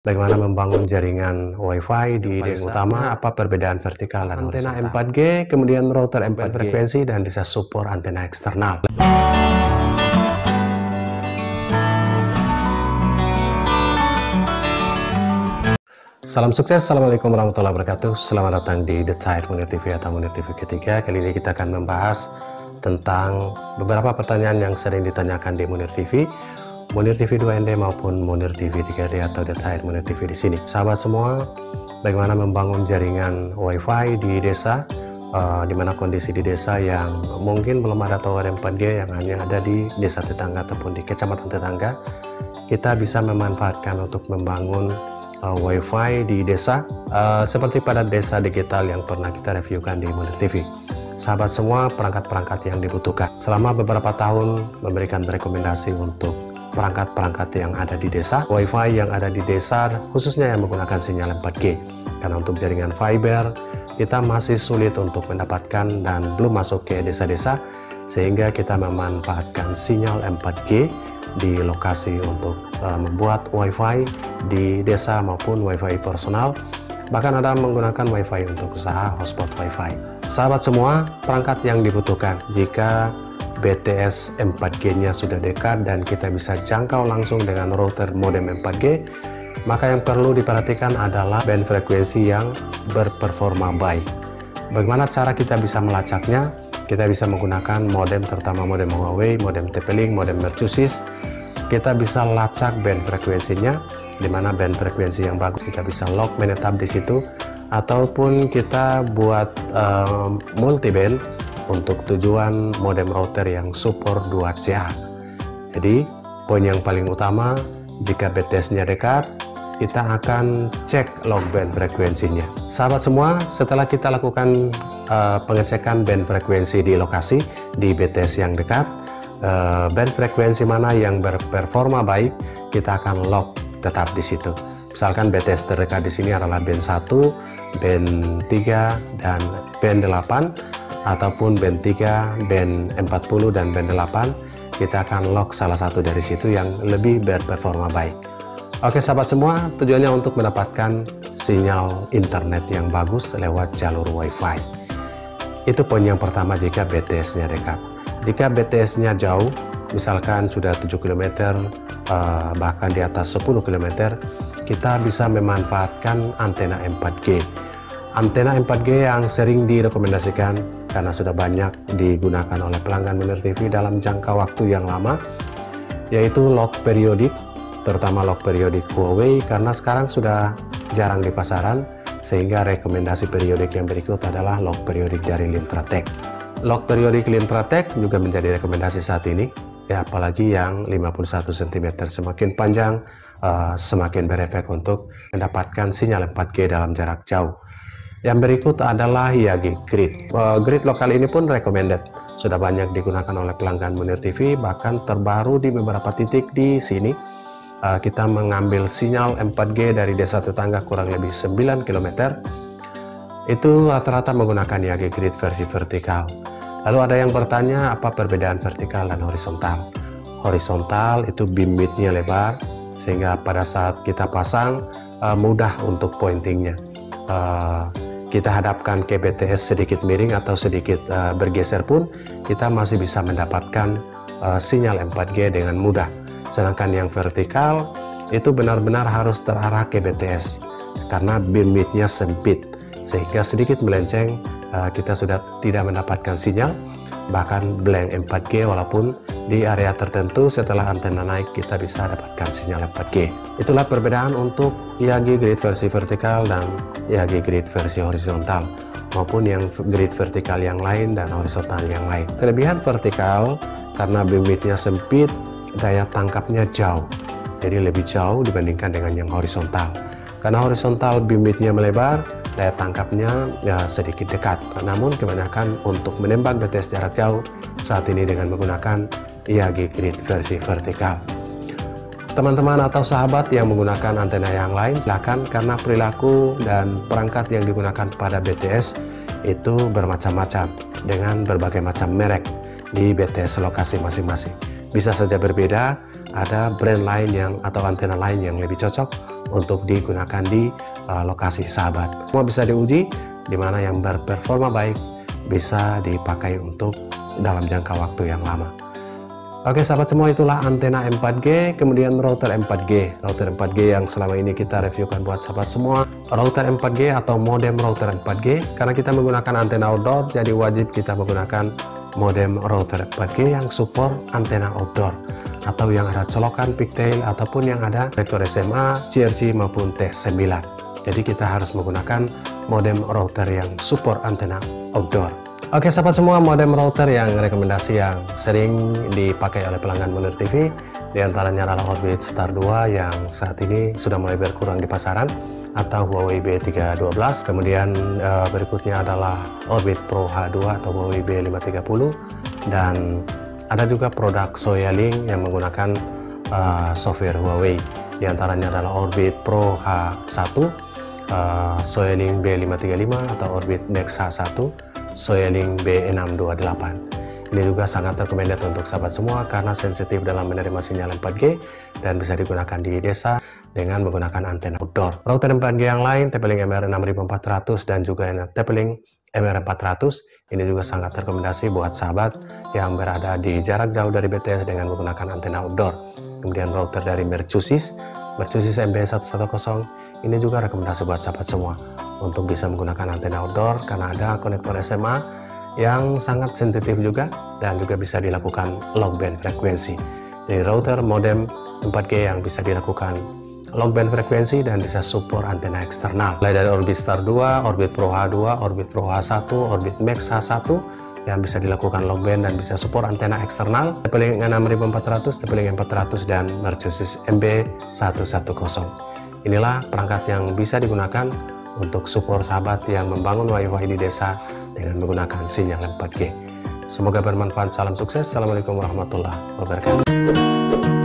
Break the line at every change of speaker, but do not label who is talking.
Bagaimana membangun jaringan Wi-Fi di desa utama, apa perbedaan vertikal dan antena 4G, kemudian router 4 frekuensi, dan bisa support antena eksternal. Salam sukses, Assalamualaikum warahmatullahi wabarakatuh. Selamat datang di The Tide Munir TV atau Munir TV ketiga. Kali ini kita akan membahas tentang beberapa pertanyaan yang sering ditanyakan di Munir TV, Munir TV 2ND maupun Munir TV 3D atau The Tide Munir TV di sini. Sahabat semua, bagaimana membangun jaringan Wi-Fi di desa, di mana kondisi di desa yang mungkin belum ada tower 4G yang hanya ada di desa tetangga ataupun di kecamatan tetangga, kita bisa memanfaatkan untuk membangun Wi-Fi di desa seperti pada desa digital yang pernah kita reviewkan di Munir TV. Sahabat semua, perangkat-perangkat yang dibutuhkan selama beberapa tahun memberikan rekomendasi untuk perangkat-perangkat yang ada di desa, Wi-Fi yang ada di desa khususnya yang menggunakan sinyal 4G, karena untuk jaringan fiber kita masih sulit untuk mendapatkan dan belum masuk ke desa-desa, sehingga kita memanfaatkan sinyal 4G di lokasi untuk membuat Wi-Fi di desa maupun Wi-Fi personal, bahkan ada menggunakan Wi-Fi untuk usaha hotspot Wi-Fi. Sahabat semua, perangkat yang dibutuhkan jika BTS 4G-nya sudah dekat dan kita bisa jangkau langsung dengan router modem 4G, maka yang perlu diperhatikan adalah band frekuensi yang berperforma baik. Bagaimana cara kita bisa melacaknya? Kita bisa menggunakan modem, terutama modem Huawei, modem TP-Link, modem Mercusis. Kita bisa lacak band frekuensinya, di mana band frekuensi yang bagus kita bisa lock menetap di situ, ataupun kita buat multiband untuk tujuan modem router yang support 2CA. Jadi poin yang paling utama, jika BTS-nya dekat, kita akan cek log band frekuensinya. Sahabat semua, setelah kita lakukan pengecekan band frekuensi di lokasi di BTS yang dekat, band frekuensi mana yang berperforma baik, kita akan lock tetap di situ. Misalkan BTS terdekat di sini adalah band 1, band 3, dan band 8, ataupun band 3, band 40, dan band 8, kita akan lock salah satu dari situ yang lebih berperforma baik. Oke sahabat semua, tujuannya untuk mendapatkan sinyal internet yang bagus lewat jalur Wi-Fi. Itu poin yang pertama jika BTS-nya dekat. Jika BTS-nya jauh, misalkan sudah 7 km, bahkan di atas 10 km, kita bisa memanfaatkan antena 4G. Antena 4G yang sering direkomendasikan karena sudah banyak digunakan oleh pelanggan Munir TV dalam jangka waktu yang lama, yaitu lock periodik, terutama lock periodik Huawei, karena sekarang sudah jarang di pasaran, sehingga rekomendasi periodik yang berikut adalah lock periodik dari Lintratek. Lock periodik Lintratek juga menjadi rekomendasi saat ini, ya, apalagi yang 51 cm, semakin panjang semakin berefek untuk mendapatkan sinyal 4G dalam jarak jauh. Yang berikut adalah YAG Grid. Grid lokal ini pun recommended, sudah banyak digunakan oleh pelanggan Munir TV, bahkan terbaru di beberapa titik di sini kita mengambil sinyal 4G dari desa tetangga kurang lebih 9 km, itu rata-rata menggunakan YAG Grid versi vertikal. Lalu ada yang bertanya, apa perbedaan vertikal dan horizontal? Horizontal itu beam width-nya lebar, sehingga pada saat kita pasang mudah untuk pointingnya. Kita hadapkan ke BTS sedikit miring atau sedikit bergeser pun, kita masih bisa mendapatkan sinyal 4G dengan mudah. Sedangkan yang vertikal itu benar-benar harus terarah ke BTS, karena beam width-nya sempit, sehingga sedikit melenceng kita sudah tidak mendapatkan sinyal, bahkan blank 4G, walaupun di area tertentu setelah antena naik kita bisa dapatkan sinyal 4G. Itulah perbedaan untuk YAG Grid versi vertikal dan YAG Grid versi horizontal, maupun yang grid vertikal yang lain dan horizontal yang lain. Kelebihan vertikal, karena beam width-nya sempit, daya tangkapnya jauh, jadi lebih jauh dibandingkan dengan yang horizontal. Karena horizontal beam width-nya melebar, daya tangkapnya sedikit dekat. Namun kebanyakan untuk menembak BTS jarak jauh saat ini dengan menggunakan YAG Grid versi vertikal. Teman-teman atau sahabat yang menggunakan antena yang lain, silakan, karena perilaku dan perangkat yang digunakan pada BTS itu bermacam-macam dengan berbagai macam merek di BTS lokasi masing-masing. Bisa saja berbeda, ada brand lain yang atau antena lain yang lebih cocok untuk digunakan di lokasi sahabat. Semua bisa diuji, di mana yang berperforma baik bisa dipakai untuk dalam jangka waktu yang lama. Oke sahabat semua, itulah antena 4G, kemudian router 4G. Router 4G yang selama ini kita reviewkan buat sahabat semua. Router 4G atau modem router 4G, karena kita menggunakan antena outdoor, jadi wajib kita menggunakan modem router 4G yang support antena outdoor, atau yang ada colokan pigtail, ataupun yang ada konektor SMA, CRC maupun T9. Jadi kita harus menggunakan modem router yang support antena outdoor. Oke sahabat semua, modem router yang rekomendasi yang sering dipakai oleh pelanggan Munir TV diantaranya adalah Orbit Star 2 yang saat ini sudah mulai berkurang di pasaran, atau Huawei B312. Kemudian berikutnya adalah Orbit Pro H2 atau Huawei B530, dan ada juga produk Soyalink yang menggunakan software Huawei, diantaranya adalah Orbit Pro H1, Soyalink B535 atau Orbit Max H1, Soyalink B628. Ini juga sangat recommended untuk sahabat semua karena sensitif dalam menerima sinyal 4G dan bisa digunakan di desa dengan menggunakan antena outdoor. Router 4G yang lain, TP-Link MR6400 dan juga TP-Link MR400, ini juga sangat rekomendasi buat sahabat yang berada di jarak jauh dari BTS dengan menggunakan antena outdoor. Kemudian router dari Mercusis MB110, ini juga rekomendasi buat sahabat semua untuk bisa menggunakan antena outdoor karena ada konektor SMA yang sangat sensitif juga, dan juga bisa dilakukan lock band frekuensi. Jadi router modem 4G yang bisa dilakukan lock band frekuensi dan bisa support antena eksternal. Mulai dari Orbit Star 2, Orbit Pro H2, Orbit Pro H1, Orbit Max H1 yang bisa dilakukan lock band dan bisa support antena eksternal, TP-Link 6400, TP-Link 400 dan Mercusis MB110. Inilah perangkat yang bisa digunakan untuk support sahabat yang membangun WiFi di desa dengan menggunakan sinyal 4G. Semoga bermanfaat. Salam sukses. Assalamualaikum warahmatullahi wabarakatuh.